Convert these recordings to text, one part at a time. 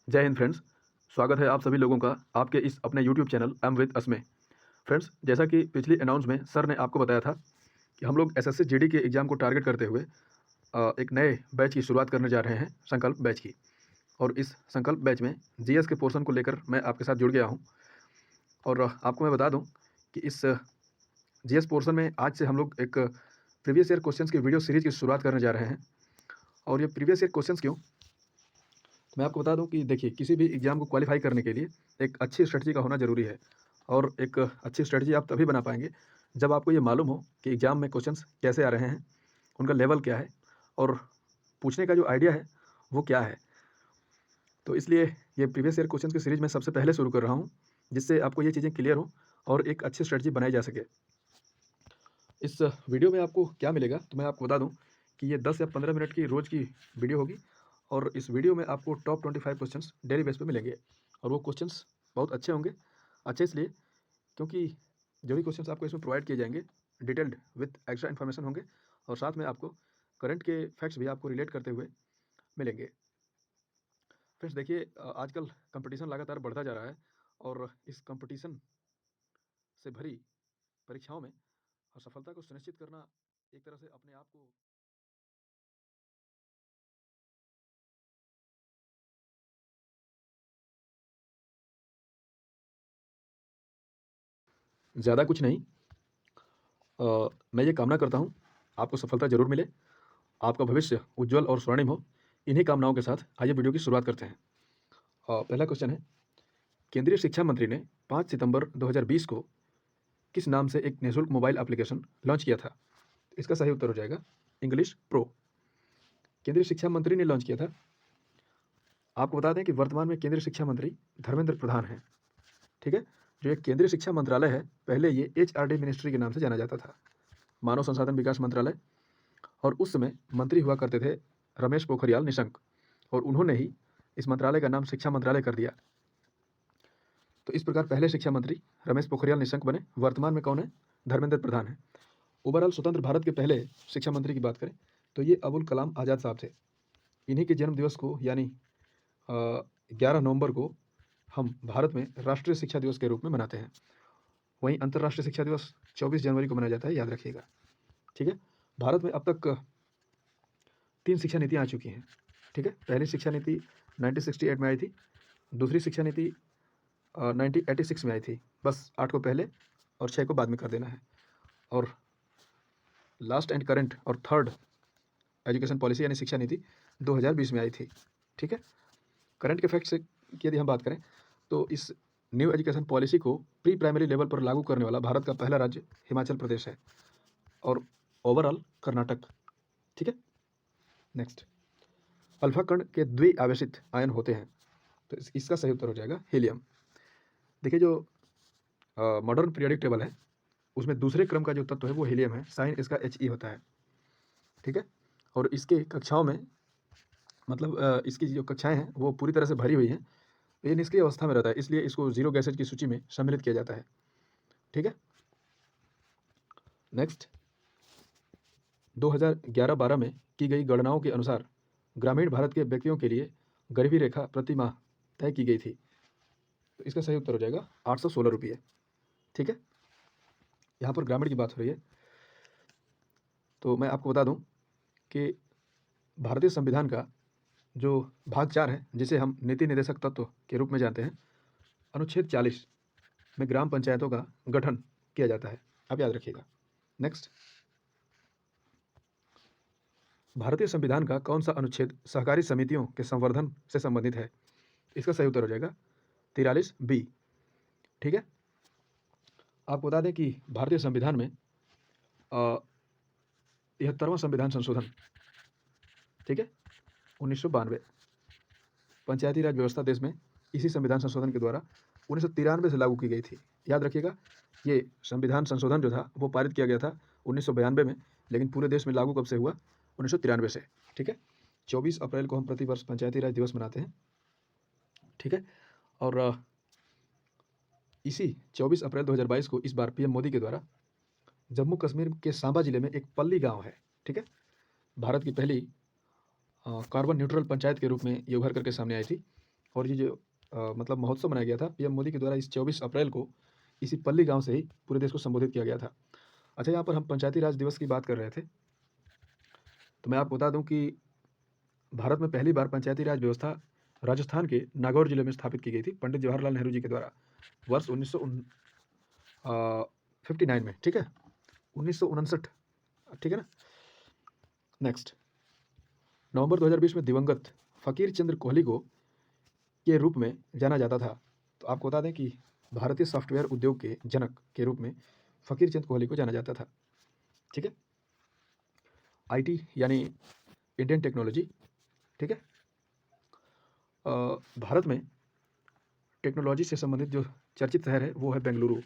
जय हिंद फ्रेंड्स। स्वागत है आप सभी लोगों का आपके इस अपने YouTube channel aim with us में। फ्रेंड्स, जैसा कि पिछली अनाउंस में सर ने आपको बताया था कि हम लोग एसएससी जीडी के एग्ज़ाम को टारगेट करते हुए एक नए बैच की शुरुआत करने जा रहे हैं, संकल्प बैच की। और इस संकल्प बैच में जीएस के पोर्शन को लेकर मैं आपके साथ जुड़ गया हूँ। और आपको मैं बता दूँ कि इस जीएस पोर्शन में आज से हम लोग एक प्रीवियस ईयर क्वेश्चंस की वीडियो सीरीज़ की शुरुआत करने जा रहे हैं। और ये प्रीवियस ईयर क्वेश्चंस क्यों? मैं आपको बता दूं कि देखिए, किसी भी एग्ज़ाम को क्वालिफाई करने के लिए एक अच्छी स्ट्रेटजी का होना ज़रूरी है। और एक अच्छी स्ट्रेटजी आप तभी बना पाएंगे जब आपको ये मालूम हो कि एग्ज़ाम में क्वेश्चंस कैसे आ रहे हैं, उनका लेवल क्या है और पूछने का जो आइडिया है वो क्या है। तो इसलिए ये प्रीवियस ईयर क्वेश्चन की सीरीज़ मैं सबसे पहले शुरू कर रहा हूँ, जिससे आपको ये चीज़ें क्लियर हो और एक अच्छी स्ट्रेटजी बनाई जा सके। इस वीडियो में आपको क्या मिलेगा, तो मैं आपको बता दूं कि ये 10 या 15 मिनट की रोज़ की वीडियो होगी। और इस वीडियो में आपको टॉप 25 क्वेश्चंस डेली बेस पे मिलेंगे। और वो क्वेश्चंस बहुत अच्छे होंगे। अच्छे इसलिए क्योंकि जो भी क्वेश्चंस आपको इसमें प्रोवाइड किए जाएंगे डिटेल्ड विथ एक्स्ट्रा इन्फॉर्मेशन होंगे। और साथ में आपको करंट के फैक्ट्स भी आपको रिलेट करते हुए मिलेंगे। फ्रेंड्स देखिए, आजकल कंपटीशन लगातार बढ़ता जा रहा है। और इस कंपटीशन से भरी परीक्षाओं में सफलता को सुनिश्चित करना एक तरह से अपने आप को ज़्यादा कुछ नहीं। मैं ये कामना करता हूँ आपको सफलता ज़रूर मिले, आपका भविष्य उज्जवल और स्वर्णिम हो। इन्हीं कामनाओं के साथ आइए वीडियो की शुरुआत करते हैं। पहला क्वेश्चन है, केंद्रीय शिक्षा मंत्री ने 5 सितंबर 2020 को किस नाम से एक निःशुल्क मोबाइल एप्लीकेशन लॉन्च किया था? इसका सही उत्तर हो जाएगा इंग्लिश प्रो। केंद्रीय शिक्षा मंत्री ने लॉन्च किया था। आपको बता दें कि वर्तमान में केंद्रीय शिक्षा मंत्री धर्मेंद्र प्रधान हैं। ठीक है। जो एक केंद्रीय शिक्षा मंत्रालय है, पहले ये एचआरडी मिनिस्ट्री के नाम से जाना जाता था, मानव संसाधन विकास मंत्रालय। और उस समय मंत्री हुआ करते थे रमेश पोखरियाल निशंक। और उन्होंने ही इस मंत्रालय का नाम शिक्षा मंत्रालय कर दिया। तो इस प्रकार पहले शिक्षा मंत्री रमेश पोखरियाल निशंक बने। वर्तमान में कौन है? धर्मेंद्र प्रधान है। ओवरऑल स्वतंत्र भारत के पहले शिक्षा मंत्री की बात करें तो ये अबुल कलाम आज़ाद साहब थे। इन्हीं के जन्म दिवस को यानी 11 नवंबर को हम भारत में राष्ट्रीय शिक्षा दिवस के रूप में मनाते हैं। वहीं अंतर्राष्ट्रीय शिक्षा दिवस 24 जनवरी को मनाया जाता है, याद रखिएगा। ठीक है। भारत में अब तक 3 शिक्षा नीतियाँ आ चुकी हैं। ठीक है। पहली शिक्षा नीति 1968 में आई थी। दूसरी शिक्षा नीति 1986 में आई थी। बस 8 को पहले और 6 को बाद में कर देना है। और लास्ट एंड करंट और थर्ड एजुकेशन पॉलिसी यानी शिक्षा नीति 2020 में आई थी। ठीक है। करंट के फैक्ट से की यदि हम बात करें तो इस न्यू एजुकेशन पॉलिसी को प्री प्राइमरी लेवल पर लागू करने वाला भारत का पहला राज्य हिमाचल प्रदेश है और ओवरऑल कर्नाटक। ठीक है। नेक्स्ट, अल्फा कण के द्विआवेशित आयन होते हैं, तो इसका सही उत्तर हो जाएगा हीलियम। देखिए, जो मॉडर्न पीरियोडिक टेबल है उसमें दूसरे क्रम का जो तत्व है वो हीलियम है। साइन इसका He होता है। ठीक है। और इसके कक्षाओं में मतलब इसकी जो कक्षाएं हैं वो पूरी तरह से भरी हुई हैं। ये निष्क्रिय अवस्था में रहता है, इसलिए इसको जीरो गैसेज की सूची में सम्मिलित किया जाता है। ठीक है। नेक्स्ट, 2011-12 में की गई गणनाओं के अनुसार ग्रामीण भारत के व्यक्तियों के लिए गरीबी रेखा प्रति माह तय की गई थी, तो इसका सही उत्तर हो जाएगा 816 रुपये। ठीक है। यहाँ पर ग्रामीण की बात हो रही है, तो मैं आपको बता दूं कि भारतीय संविधान का जो भाग 4 है, जिसे हम नीति निर्देशक तत्व के रूप में जानते हैं, अनुच्छेद 40 में ग्राम पंचायतों का गठन किया जाता है। आप याद रखिएगा। नेक्स्ट, भारतीय संविधान का कौन सा अनुच्छेद सहकारी समितियों के संवर्धन से संबंधित है? इसका सही उत्तर हो जाएगा 43B। ठीक है। आपको बता दें कि भारतीय संविधान में 73वां संविधान संशोधन, ठीक है, 1992, पंचायती राज व्यवस्था देश में इसी संविधान संशोधन के द्वारा 1993 से लागू की गई थी। याद रखिएगा, ये संविधान संशोधन जो था वो पारित किया गया था 1992 में, लेकिन पूरे देश में लागू कब से हुआ? 1993 से। ठीक है। 24 अप्रैल को हम प्रतिवर्ष पंचायती राज दिवस मनाते हैं। ठीक है। और इसी 24 अप्रैल 2022 को इस बार पीएम मोदी के द्वारा जम्मू कश्मीर के सांबा जिले में एक पल्ली गांव है, ठीक है, भारत की पहली कार्बन न्यूट्रल पंचायत के रूप में ये उभर करके सामने आई थी। और ये जो मतलब महोत्सव मनाया गया था पीएम मोदी के द्वारा इस 24 अप्रैल को इसी पल्ली गांव से ही पूरे देश को संबोधित किया गया था। अच्छा, यहाँ पर हम पंचायती राज दिवस की बात कर रहे थे, तो मैं आपको बता दूं कि भारत में पहली बार पंचायती राज व्यवस्था राजस्थान के नागौर जिले में स्थापित की गई थी पंडित जवाहरलाल नेहरू जी के द्वारा वर्ष 1959 में। ठीक है, 1959, ठीक है ना। नेक्स्ट, नवंबर 2020 में दिवंगत फकीर चंद्र कोहली को के रूप में जाना जाता था। तो आपको बता दें कि भारतीय सॉफ्टवेयर उद्योग के जनक के रूप में फकीर चंद कोहली को जाना जाता था। ठीक है, आईटी यानी इंडियन टेक्नोलॉजी। ठीक है, भारत में टेक्नोलॉजी से संबंधित जो चर्चित शहर है वो है Bengaluru.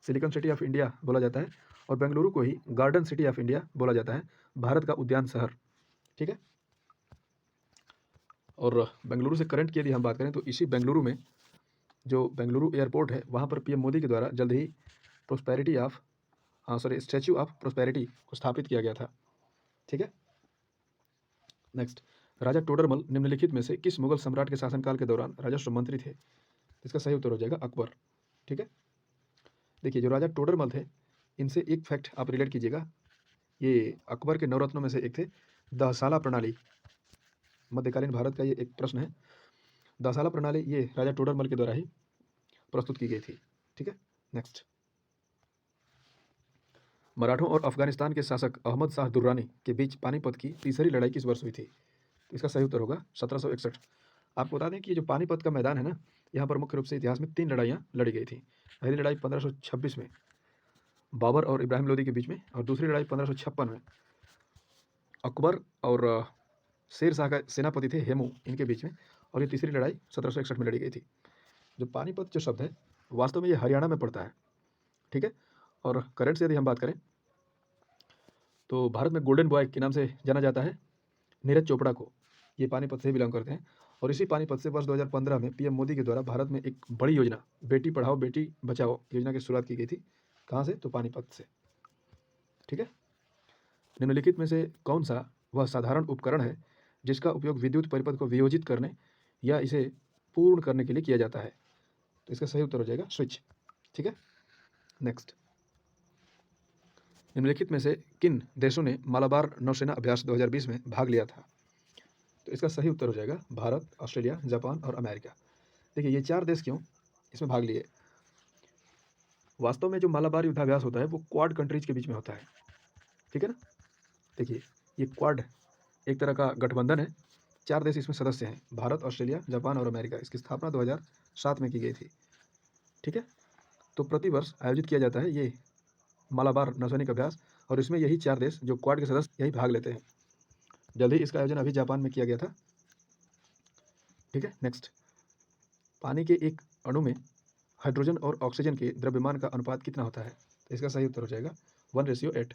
Silicon city of India बोला जाता है, और बेंगलुरु को ही गार्डन सिटी ऑफ इंडिया बोला जाता है, भारत का उद्यान शहर। ठीक है, और बेंगलुरु से करंट की यदि हम बात करें तो इसी बेंगलुरु में जो बेंगलुरु एयरपोर्ट है वहाँ पर पीएम मोदी के द्वारा जल्द ही prosperity of statue of prosperity को स्थापित किया गया था। ठीक है, नेक्स्ट, राजा टोडरमल निम्नलिखित में से किस मुगल सम्राट के शासनकाल के दौरान राजस्व मंत्री थे? इसका सही उत्तर हो जाएगा अकबर। ठीक है, देखिए जो राजा टोडरमल थे इनसे एक फैक्ट आप रिलेट कीजिएगा। ये अकबर के नवरत्नों में से एक थे। दहसाला प्रणाली, मध्यकालीन भारत का ये एक प्रश्न है। दहसाला प्रणाली ये राजा टोडरमल के द्वारा ही प्रस्तुत की गई थी। ठीक है, नेक्स्ट, मराठों और अफगानिस्तान के शासक अहमद शाह दुर्रानी के बीच पानीपत की तीसरी लड़ाई किस वर्ष हुई थी? तो इसका सही उत्तर होगा 1761। आपको बता दें कि ये जो पानीपत का मैदान है ना, यहाँ पर मुख्य रूप से इतिहास में 3 लड़ाइयाँ लड़ी गई थी। पहली लड़ाई 1526 में बाबर और इब्राहिम लोदी के बीच में, और दूसरी लड़ाई 1556 में अकबर और शेर शाह का सेनापति थे हेमू, इनके बीच में, और ये तीसरी लड़ाई 1761 में लड़ी गई थी। जो पानीपत जो शब्द है वास्तव में ये हरियाणा में पड़ता है। ठीक है, और करंट से यदि हम बात करें तो भारत में गोल्डन बॉय के नाम से जाना जाता है नीरज चोपड़ा को। ये पानीपत से बिलोंग करते हैं, और इसी पानीपत से वर्ष 2015 में पीएम मोदी के द्वारा भारत में एक बड़ी योजना बेटी पढ़ाओ बेटी बचाओ योजना की शुरुआत की गई थी। कहाँ से? तो पानीपत से। ठीक है, निम्नलिखित में से कौन सा वह साधारण उपकरण है जिसका उपयोग विद्युत परिपथ को वियोजित करने या इसे पूर्ण करने के लिए किया जाता है? तो इसका सही उत्तर हो जाएगा स्विच। ठीक है, नेक्स्ट, निम्नलिखित में से किन देशों ने मालाबार नौसेना अभ्यास 2020 में भाग लिया था? तो इसका सही उत्तर हो जाएगा भारत, ऑस्ट्रेलिया, जापान और अमेरिका। देखिए ये 4 देश क्यों इसमें भाग लिए? वास्तव में जो मालाबार युद्धाभ्यास होता है वो क्वाड कंट्रीज के बीच में होता है। ठीक है ना, देखिए ये क्वाड एक तरह का गठबंधन है, 4 देश इसमें सदस्य हैं, भारत, ऑस्ट्रेलिया, जापान और अमेरिका। इसकी स्थापना 2007 में की गई थी। ठीक है, तो प्रतिवर्ष आयोजित किया जाता है ये मालाबार नौसैनिक अभ्यास, और इसमें यही 4 देश जो क्वाड के सदस्य यही भाग लेते हैं। जल्द ही इसका आयोजन अभी जापान में किया गया था। ठीक है, नेक्स्ट, पानी के एक अणु में हाइड्रोजन और ऑक्सीजन के द्रव्यमान का अनुपात कितना होता है? तो इसका सही उत्तर हो जाएगा 1:8।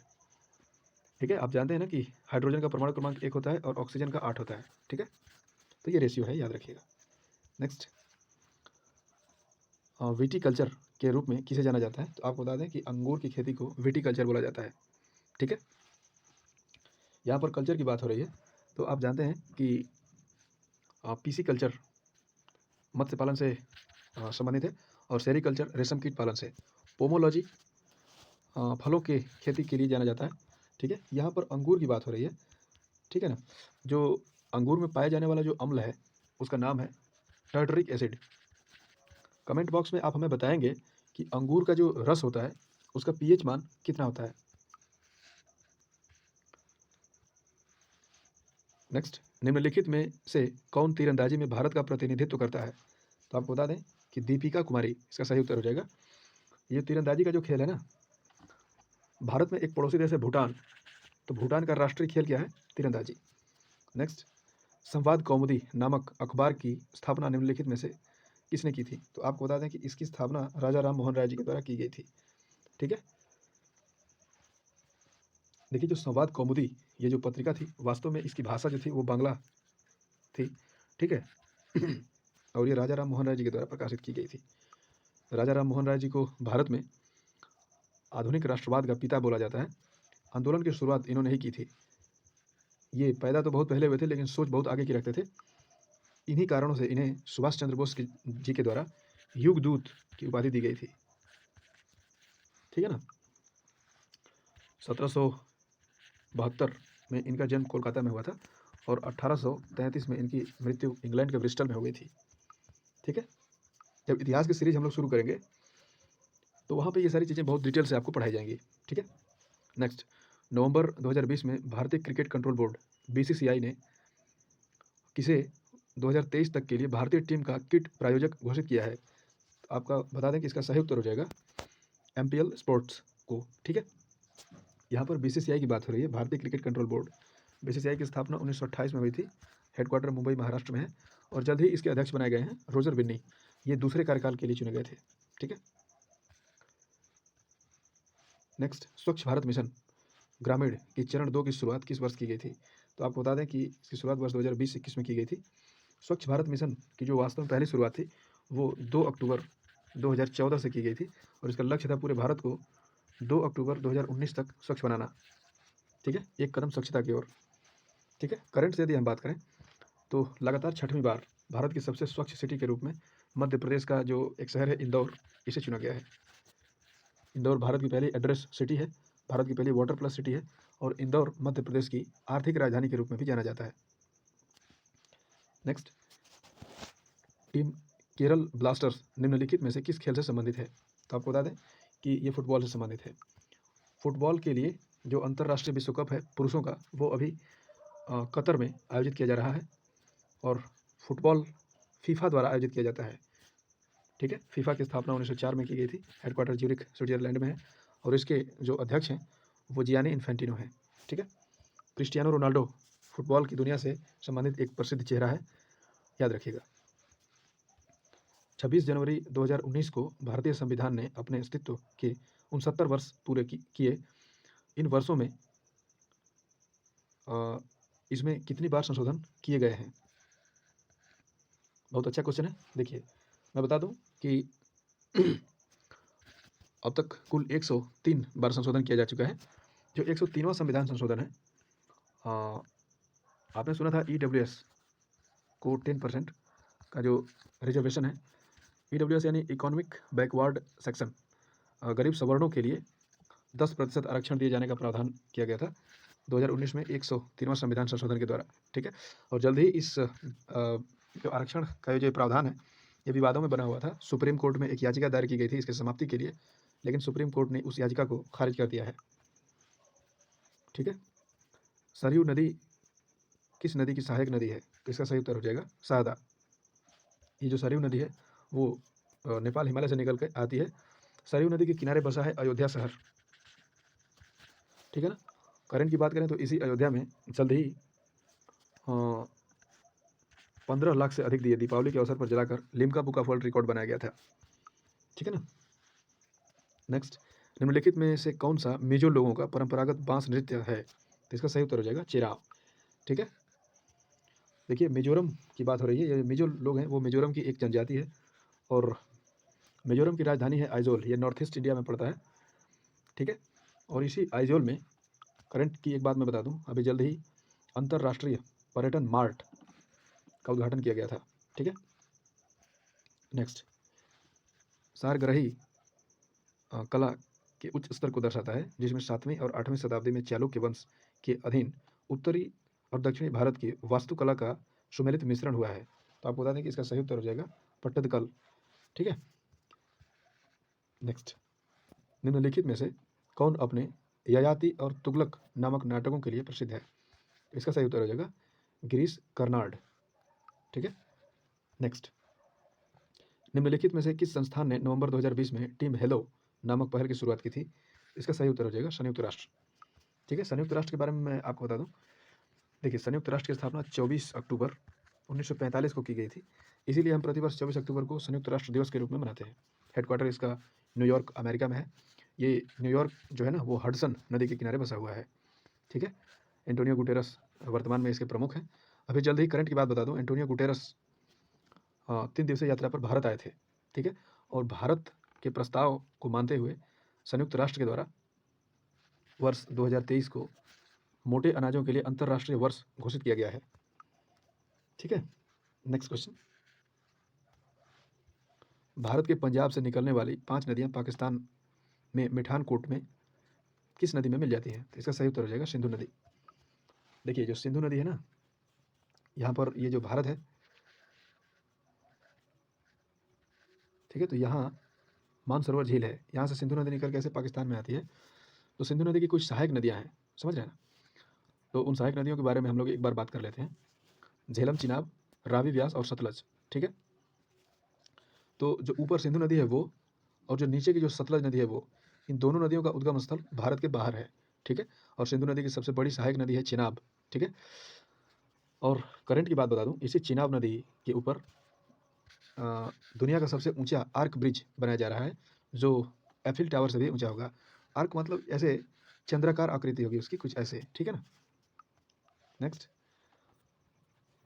ठीक है, आप जानते हैं ना कि हाइड्रोजन का परमाणु क्रमांक 1 होता है और ऑक्सीजन का 8 होता है। ठीक है, तो ये रेशियो है, याद रखिएगा। नेक्स्ट, विटीकल्चर के रूप में किसे जाना जाता है? तो आपको बता दें कि अंगूर की खेती को विटीकल्चर बोला जाता है। ठीक है, यहाँ पर कल्चर की बात हो रही है, तो आप जानते हैं कि पीसी कल्चर मत्स्य पालन से संबंधित है, और सेरीकल्चर रेशम कीट पालन से। पोमोलॉजी फलों के खेती के लिए जाना जाता है। ठीक है, यहाँ पर अंगूर की बात हो रही है। ठीक है ना, जो अंगूर में पाया जाने वाला जो अम्ल है उसका नाम है टार्टरिक एसिड। कमेंट बॉक्स में आप हमें बताएंगे कि अंगूर का जो रस होता है उसका पीएच मान कितना होता है। नेक्स्ट, निम्नलिखित में से कौन तीरंदाजी में भारत का प्रतिनिधित्व करता है? तो आपको बता दें कि दीपिका कुमारी इसका सही उत्तर हो जाएगा। ये तीरंदाजी का जो खेल है ना, भारत में एक पड़ोसी देश है भूटान, तो भूटान का राष्ट्रीय खेल क्या है? तीरंदाजी। नेक्स्ट, संवाद कौमुदी नामक अखबार की स्थापना निम्नलिखित में से किसने की थी? तो आपको बता दें कि इसकी स्थापना राजा राम मोहन राय जी के द्वारा की गई थी। ठीक है, देखिए जो संवाद कौमुदी ये जो पत्रिका थी वास्तव में इसकी भाषा जो थी वो बांग्ला थी। ठीक है और ये राजा राम मोहन राय जी के द्वारा प्रकाशित की गई थी। राजा राम मोहन राय जी को भारत में आधुनिक राष्ट्रवाद का पिता बोला जाता है। आंदोलन की शुरुआत इन्होंने ही की थी। ये पैदा तो बहुत पहले हुए थे लेकिन सोच बहुत आगे की रखते थे। इन्हीं कारणों से इन्हें सुभाष चंद्र बोस जी के द्वारा युग दूत की उपाधि दी गई थी। ठीक है ना। 1772 में इनका जन्म कोलकाता में हुआ था और 1833 में इनकी मृत्यु इंग्लैंड के ब्रिस्टल में हो गई थी। ठीक है। जब इतिहास की सीरीज हम लोग शुरू करेंगे तो वहाँ पे ये सारी चीज़ें बहुत डिटेल से आपको पढ़ाई जाएंगी। ठीक है। नेक्स्ट, नवंबर 2020 में भारतीय क्रिकेट कंट्रोल बोर्ड बीसीसीआई ने किसे 2023 तक के लिए भारतीय टीम का किट प्रायोजक घोषित किया है। तो आपका बता दें कि इसका सही उत्तर हो जाएगा एमपीएल स्पोर्ट्स को। ठीक है। यहाँ पर बीसीसीआई की बात हो रही है, भारतीय क्रिकेट कंट्रोल बोर्ड। बीसीसीआई की स्थापना 1928 में हुई थी। हेडक्वार्टर मुंबई महाराष्ट्र में है और जल्द ही इसके अध्यक्ष बनाए गए हैं रोजर बिन्नी। ये दूसरे कार्यकाल के लिए चुने गए थे। ठीक है। नेक्स्ट, स्वच्छ भारत मिशन ग्रामीण की चरण 2 की शुरुआत किस वर्ष की गई थी। तो आपको बता दें कि इसकी शुरुआत वर्ष 2020-21 में की गई थी। स्वच्छ भारत मिशन की जो वास्तव में पहली शुरुआत थी वो 2 अक्टूबर 2014 से की गई थी और इसका लक्ष्य था पूरे भारत को 2 अक्टूबर 2019 तक स्वच्छ बनाना। ठीक है। एक कदम स्वच्छता की ओर। ठीक है। करंट से यदि हम बात करें तो लगातार 6वीं बार भारत की सबसे स्वच्छ सिटी के रूप में मध्य प्रदेश का जो एक शहर है इंदौर, इसे चुना गया है। इंदौर भारत की पहली एड्रेस सिटी है, भारत की पहली वाटर प्लस सिटी है और इंदौर मध्य प्रदेश की आर्थिक राजधानी के रूप में भी जाना जाता है। नेक्स्ट, टीम केरल ब्लास्टर्स निम्नलिखित में से किस खेल से संबंधित है। तो आपको बता दें कि ये फुटबॉल से संबंधित है। फुटबॉल के लिए जो अंतर्राष्ट्रीय विश्व कप है पुरुषों का, वो अभी कतर में आयोजित किया जा रहा है और फुटबॉल फीफा द्वारा आयोजित किया जाता है। ठीक है। फीफा की स्थापना 1904 में की गई थी। हेडक्वार्टर ज्यूरिख स्विट्जरलैंड में है और इसके जो अध्यक्ष हैं वो जियानी इन्फेंटिनो हैं। ठीक है। क्रिस्टियानो रोनाल्डो फुटबॉल की दुनिया से संबंधित एक प्रसिद्ध चेहरा है, याद रखिएगा। 26 जनवरी 2019 को भारतीय संविधान ने अपने अस्तित्व के 69 वर्ष पूरे किए। इन वर्षों में इसमें कितनी बार संशोधन किए गए हैं। बहुत अच्छा क्वेश्चन है। देखिए, मैं बता दूं कि अब तक कुल 103 बार संशोधन किया जा चुका है। जो 103वां संविधान संशोधन है, आपने सुना था ईडब्ल्यूएस को 10% का जो रिजर्वेशन है, ईडब्ल्यूएस यानी इकोनॉमिक बैकवर्ड सेक्शन, गरीब सवर्णों के लिए 10% आरक्षण दिए जाने का प्रावधान किया गया था 2019 में 103वां संविधान संशोधन के द्वारा। ठीक है। और जल्द ही इस जो आरक्षण का जो प्रावधान है ये विवादों में बना हुआ था। सुप्रीम कोर्ट में एक याचिका दायर की गई थी इसके समाप्ति के लिए, लेकिन सुप्रीम कोर्ट ने उस याचिका को खारिज कर दिया है। ठीक है। सरयू नदी किस नदी की सहायक नदी है। तो इसका सही उत्तर हो जाएगा शारदा। ये जो सरयू नदी है वो नेपाल हिमालय से निकल कर आती है। सरयू नदी के किनारे बसा है अयोध्या शहर। ठीक है ना। करंट की बात करें तो इसी अयोध्या में जल्द ही 15 लाख से अधिक दिए दीपावली के अवसर पर जलाकर Limca book of world record बनाया गया था। ठीक है ना। नेक्स्ट, निम्नलिखित में से कौन सा मिजो लोगों का परंपरागत बांस नृत्य है। तो इसका सही उत्तर हो जाएगा चेराव। ठीक है। देखिए, मिजोरम की बात हो रही है। ये मिजो लोग हैं वो मिजोरम की एक जनजाति है और मिजोरम की राजधानी है आइजोल। ये नॉर्थ ईस्ट इंडिया में पड़ता है। ठीक है। और इसी आइजोल में करंट की एक बात मैं बता दूं, अभी जल्द ही अंतर्राष्ट्रीय पर्यटन मार्ट का उद्घाटन किया गया था। ठीक है। नेक्स्ट, सारग्राही कला के उच्च स्तर को दर्शाता है जिसमें 7वीं और 8वीं शताब्दी में चालुक्य वंश के अधीन उत्तरी और दक्षिणी भारत की वास्तुकला का सुमेलित मिश्रण हुआ है। तो आपको बता दें कि इसका सही उत्तर हो जाएगा पट्टदकल। ठीक है। नेक्स्ट, निम्नलिखित में से कौन अपने ययाति और तुगलक नामक नाटकों के लिए प्रसिद्ध है। इसका सही उत्तर हो जाएगा गिरीश कर्नाड। ठीक है। नेक्स्ट, निम्नलिखित में से किस संस्थान ने नवंबर 2020 में टीम हेलो नामक पहल की शुरुआत की थी। इसका सही उत्तर हो जाएगा संयुक्त राष्ट्र। ठीक है। संयुक्त राष्ट्र के बारे में मैं आपको बता दूं, देखिए, संयुक्त राष्ट्र की स्थापना 24 अक्टूबर 1945 को की गई थी। इसीलिए हम प्रतिवर्ष 24 अक्टूबर को संयुक्त राष्ट्र दिवस के रूप में मनाते हैं। हेडक्वार्टर इसका न्यूयॉर्क अमेरिका में है। ये न्यूयॉर्क जो है ना वो हडसन नदी के किनारे बसा हुआ है। ठीक है। एंटोनियो गुटेरस वर्तमान में इसके प्रमुख हैं। अभी जल्द ही करंट की बात बता दूं, एंटोनियो गुटेरस 3 दिवसीय यात्रा पर भारत आए थे। ठीक है। और भारत के प्रस्ताव को मानते हुए संयुक्त राष्ट्र के द्वारा वर्ष 2023 को मोटे अनाजों के लिए अंतर्राष्ट्रीय वर्ष घोषित किया गया है। ठीक है। नेक्स्ट क्वेश्चन, भारत के पंजाब से निकलने वाली 5 नदियाँ पाकिस्तान में मिठानकोट में किस नदी में मिल जाती हैं? तो इसका सही उत्तर हो जाएगा सिंधु नदी। देखिए जो सिंधु नदी है ना, यहाँ पर ये जो भारत है, ठीक है, तो यहाँ मानसरोवर झील है, यहाँ से सिंधु नदी निकल के ऐसे पाकिस्तान में आती है। तो सिंधु नदी की कुछ सहायक नदियाँ हैं, समझ रहे हैं ना? तो उन सहायक नदियों के बारे में हम लोग एक बार बात कर लेते हैं। झेलम, चिनाब, रावी, व्यास और सतलज, ठीक है। तो जो ऊपर सिंधु नदी है वो, और जो नीचे की जो सतलज नदी है वो, इन दोनों नदियों का उद्गम स्थल भारत के बाहर है, ठीक है। और सिंधु नदी की सबसे बड़ी सहायक नदी है चिनाब, ठीक है। और करंट की बात बता दूं, इसी चिनाब नदी के ऊपर दुनिया का सबसे ऊंचा आर्क ब्रिज बनाया जा रहा है, जो एफिल टावर से भी ऊंचा होगा। आर्क मतलब ऐसे चंद्राकार आकृति होगी उसकी, कुछ ऐसे, ठीक है ना। नेक्स्ट,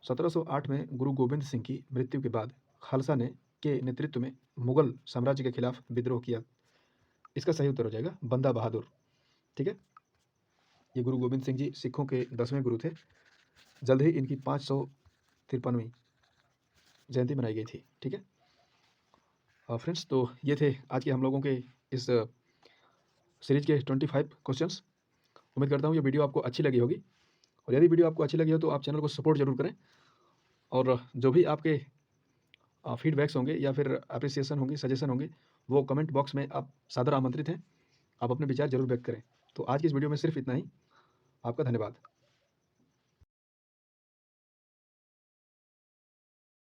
1708 में गुरु गोबिंद सिंह की मृत्यु के बाद खालसा ने के नेतृत्व में मुगल साम्राज्य के खिलाफ विद्रोह किया। इसका सही उत्तर हो जाएगा बंदा बहादुर, ठीक है। ये गुरु गोबिंद सिंह जी सिखों के 10वें गुरु थे। जल्द ही इनकी 553वीं जयंती मनाई गई थी, ठीक है। फ्रेंड्स, तो ये थे आज के हम लोगों के इस सीरीज के 25 क्वेश्चंस। उम्मीद करता हूँ ये वीडियो आपको अच्छी लगी होगी, और यदि वीडियो आपको अच्छी लगी हो तो आप चैनल को सपोर्ट जरूर करें। और जो भी आपके फीडबैक्स होंगे या फिर अप्रिसिएशन होंगी, सजेशन होंगे, वो कमेंट बॉक्स में आप सादर आमंत्रित हैं। आप अपने विचार जरूर व्यक्त करें। तो आज की इस वीडियो में सिर्फ इतना ही। आपका धन्यवाद।